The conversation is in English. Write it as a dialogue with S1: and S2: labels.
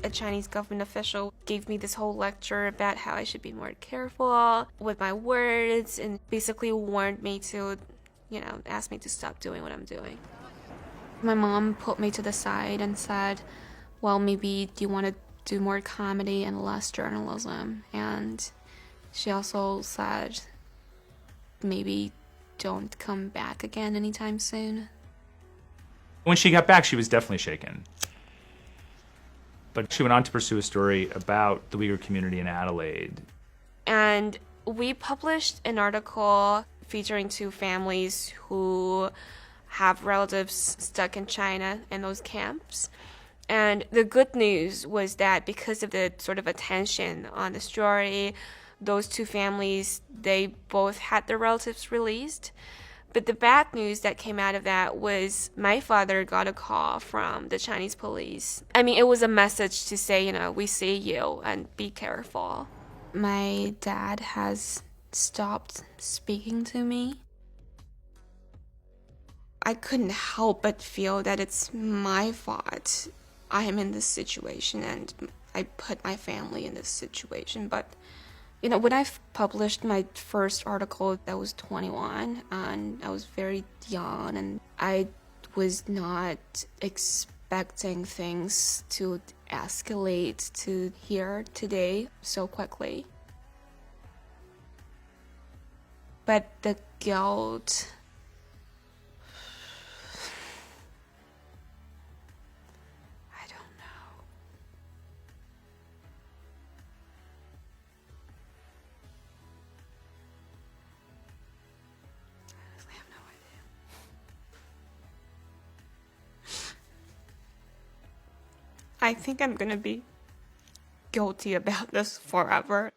S1: A Chinese government official gave me this whole lecture about how I should be more careful with my words and basically warned me to, ask me to stop doing what I'm doing. My mom put me to the side and said, well, maybe do you want to do more comedy and less journalism? And she also said, maybe don't come back again anytime soon.
S2: When she got back, she was definitely shaken. But she went on to pursue a story about the Uyghur community in Adelaide.
S1: And we published an article featuring two families who have relatives stuck in China in those camps. And the good news was that because of the sort of attention on the story, those two families, they both had their relatives released. But the bad news that came out of that was my father got a call from the Chinese police. I mean, it was a message to say, we see you and be careful. My dad has stopped speaking to me. I couldn't help but feel that it's my fault. I am in this situation and I put my family in this situation. But, when I published my first article, I was 21 and I was very young and I was not expecting things to escalate to here today so quickly. But the guilt... I think I'm gonna be guilty about this forever.